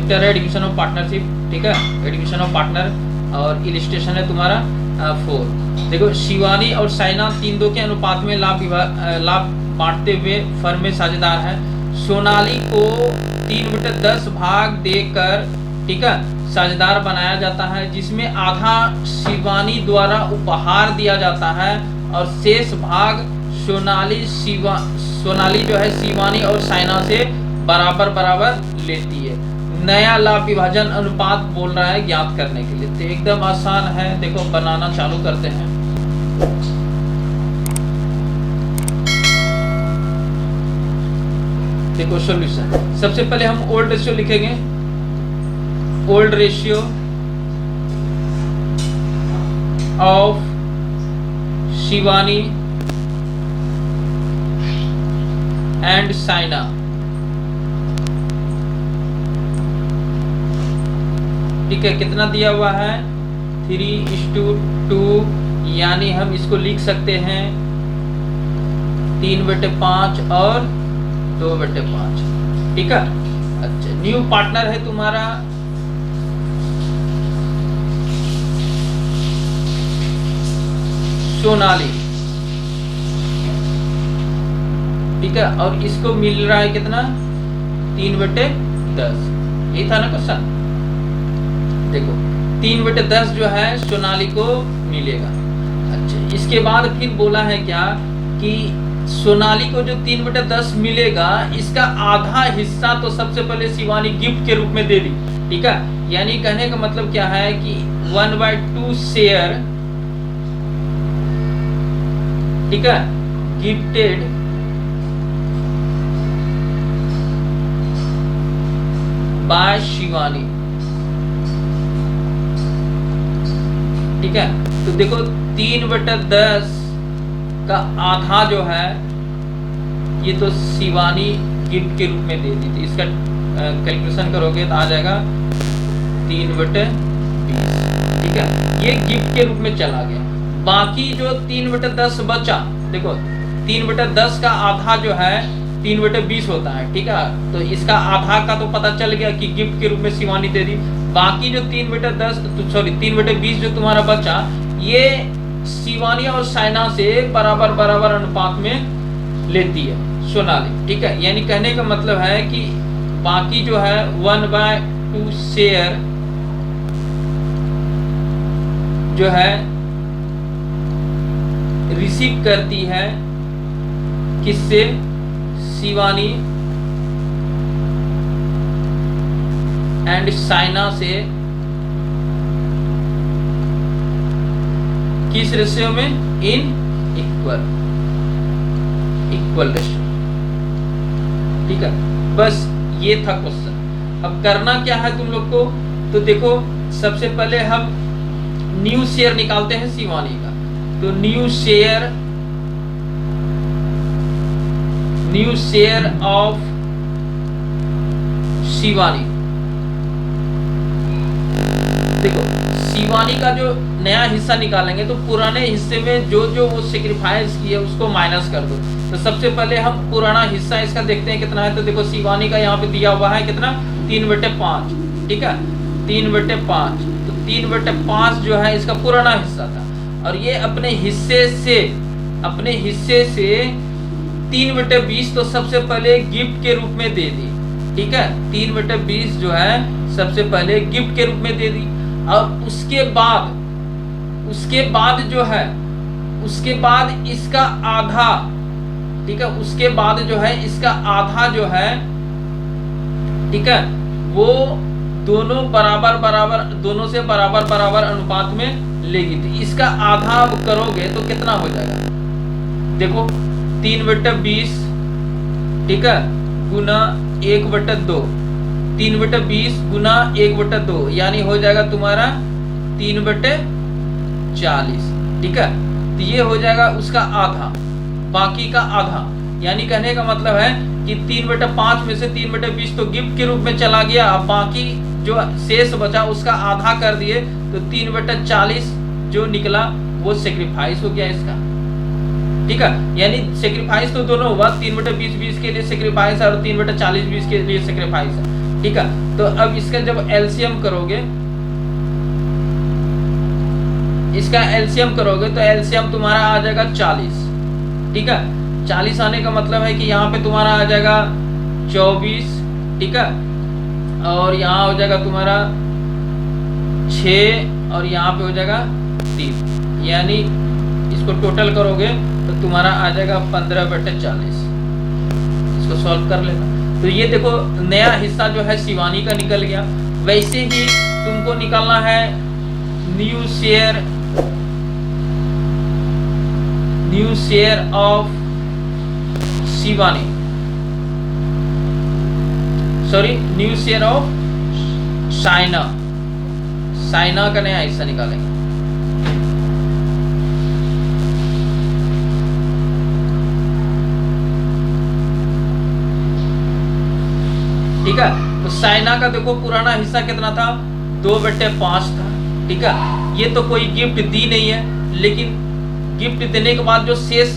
Chapter है education of partnership, ठीक है, एडुकेशन ऑफ पार्टनर, और इलिस्ट्रेशन है तुम्हारा 4। देखो शिवानी और साइना 3-2 के अनुपात में लाभ बांटते हुए फर्म में साझेदार है। सोनाली को 3/10 भाग देकर, ठीक है, साझेदार बनाया जाता है, जिसमें आधा शिवानी द्वारा उपहार दिया जाता है और शेष भाग सोनाली जो है शिवानी और साइना से बराबर बराबर लेती है। नया लाभ विभाजन अनुपात बोल रहा है ज्ञात करने के लिए, तो एकदम आसान है। देखो बनाना चालू करते हैं। देखो सॉल्यूशन, सबसे पहले हम ओल्ड रेशियो लिखेंगे। Old ratio of Shivani and Saina, ठीक है, कितना दिया हुआ है 3:2, यानी हम इसको लिख सकते हैं 3/5 और 2/5, ठीक है। अच्छा, न्यू पार्टनर है तुम्हारा सोनाली, ठीक है, और इसको मिल रहा है कितना 3/10, ये था ना क्वेश्चन। देखो 3/10 जो है सोनाली को मिलेगा। अच्छा, इसके बाद फिर बोला है क्या कि सोनाली को जो 3/10 मिलेगा, इसका आधा हिस्सा तो सबसे पहले शिवानी गिफ्ट के रूप में दे दी, ठीक है। यानी कहने का मतलब क्या है कि 1/2 शेयर, ठीक है, गिफ्टेड बाय शिवानी, ठीक है। तो देखो 3/10 का आधा जो है ये तो शिवानी गिफ्ट के रूप में दे दी थी। इसका कैलकुलेशन करोगे तो आ जाएगा 3/20, ठीक है, ये गिफ्ट के रूप में चला गया। बाकी जो 3/10 बचा, देखो 3/10 का आधा जो है 3/20 होता है, ठीक है। तो इसका आधा का तो पता चल गया कि गिफ्ट के रूप में शिवानी दे दी। बाकी जो 3/20 जो तुम्हारा बचा, ये शिवानी और साइना से बराबर बराबर अनुपात में लेती है सोनाली, ठीक है। यानी कहने का मतलब है कि बाकी जो है 1/2 शेयर जो है रिसीव करती है किससे, शिवानी एंड साइना से, किस रेशियो में, इन इक्वल रेशियो, ठीक है। बस ये था क्वेश्चन। अब करना क्या है तुम लोग को, तो देखो सबसे पहले हम न्यू शेयर निकालते हैं शिवानी का। तो न्यू शेयर ऑफ शिवानी, देखो शिवानी का जो नया हिस्सा निकालेंगे तो पुराने हिस्से में जो जो वो सेक्रीफाइस किए उसको माइनस कर दो। तो सबसे पहले हम पुराना हिस्सा इसका देखते हैं कितना है। तो देखो शिवानी का यहाँ पे दिया हुआ है कितना 3/5, ठीक है, 3/5। तो 3/5 जो है इसका पुराना हिस्सा था, और ये अपने हिस्से से 3/20 तो सबसे पहले गिफ्ट के रूप में दे दी, ठीक है। 3/20 जो है सबसे पहले गिफ्ट के रूप में दे दी, और उसके बाद जो है उसके बाद इसका आधा, ठीक है, उसके बाद जो है इसका आधा जो है, ठीक है, वो दोनों से बराबर अनुपात में लेगी। तो इसका आधा अब करोगे तो कितना हो जाएगा, देखो 3/20, ठीक है, गुना 1/2, 3/20 गुना 1/2, यानी हो जाएगा तुम्हारा 3/40, ठीक है। तो ये हो जाएगा उसका आधा, बाकी का आधा। यानी कहने का मतलब है कि 3/5 में से 3/20 तो गिफ्ट के रूप में चला गया, अब बाकी जो शेष बचा उसका आधा कर दिए, तो 3/40 जो निकला वो सेक्रीफाइस हो गया इसका, ठीक है। यानी सेक्रीफाइस तो दोनों हुआ, 3/20 20 के लिए सेक्रीफाइस है और 3/40 20 के लिए सेक्रीफाइस है। ठीक है। तो अब इसका जब एलसीएम करोगे, इसका एलसीएम करोगे तो एलसीएम तुम्हारा आ जाएगा 40। ठीक है, 40 आने का मतलब है कि यहाँ पे तुम्हारा आ जाएगा 24। ठीक है, और यहाँ हो जाएगा तुम्हारा 6 और यहाँ पे हो जाएगा 3, यानी इसको टोटल करोगे तो तुम्हारा आ जाएगा 15/40। इसको सॉल्व कर लेना। तो ये देखो नया हिस्सा जो है शिवानी का निकल गया। वैसे ही तुमको निकालना है new share of Shivani, sorry new share of Saina का नया हिस्सा निकालेंगे। ठीक है, तो साइना का देखो पुराना हिस्सा कितना था, 2/5 था। ठीक है, ये तो कोई गिफ्ट दी नहीं है, लेकिन गिफ्ट देने के बाद जो शेष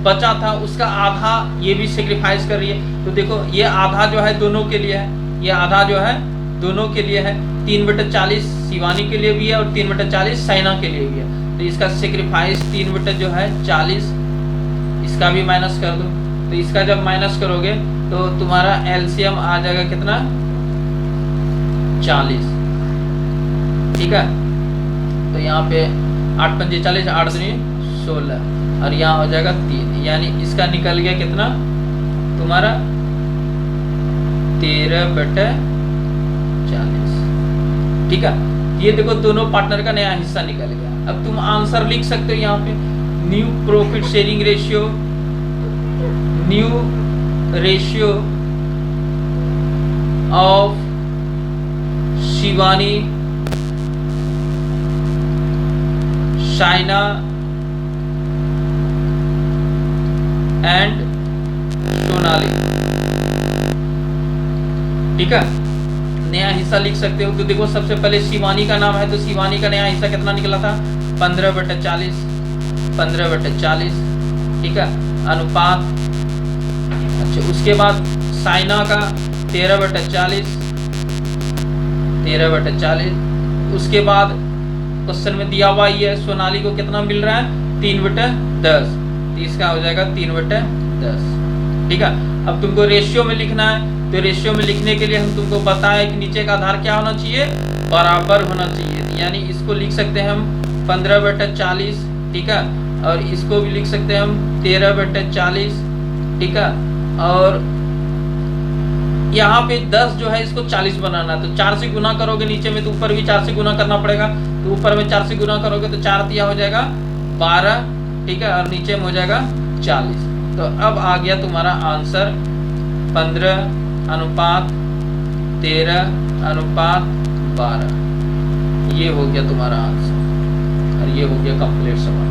बचा था उसका आधा ये भी सेक्रीफाइस कर रही है। तो देखो ये आधा जो है दोनों के लिए है, ये आधा जो है दोनों के लिए है। 3/40 शिवानी के लिए भी है और 3/40 साइना के लिए भी है। तो इसका सेक्रीफाइस 3/40, इसका भी माइनस कर दो। तो इसका जब माइनस करोगे तो तुम्हारा एलसीएम आ जाएगा कितना, 40। ठीक है, तो यहाँ पे 8 पंजे 40, 8 दूनी 16 और यहाँ हो जाएगा 3, यानी इसका निकल गया कितना तुम्हारा 13/40। ठीक है, ये देखो दोनों पार्टनर का नया हिस्सा निकल गया। अब तुम आंसर लिख सकते हो यहाँ पे, new profit sharing ratio, new ratio of Shivani, Saina and Sonali. ठीक है, नया हिस्सा लिख सकते हो। तो देखो सबसे पहले शिवानी का नाम है, तो शिवानी का नया हिस्सा कितना निकला था, 15/40, 15/40। ठीक है, अनुपात। अच्छा, उसके बाद साइना का 13/40, 13/40। उसके बाद क्वेश्चन में दिया हुआ ये सोनाली को कितना मिल रहा है, 3/10। तो इसका हो जाएगा 3/10। ठीक है, अब तुमको रेशियो में लिखना है। तो रेशियो में लिखने के लिए हम तुमको बताएं कि नीचे का आधार क्या होना चाहिए, बराबर होना चाहिए। यानी इसको लिख सकते हैं हम 15/40। ठीक है, और इसको भी लिख सकते हैं हम 13/40। ठीक है, और यहाँ पे 10 जो है इसको 40 बनाना है। तो 4 से गुना करोगे नीचे में, तो ऊपर भी 4 से गुना करना पड़ेगा। तो ऊपर में 4 से गुना करोगे तो 4 दिया हो जाएगा 12। ठीक है, और नीचे में हो जाएगा 40। तो अब आ गया तुम्हारा आंसर 15:13:12। ये हो गया तुम्हारा आंसर और ये हो गया कंप्लीट सवाल।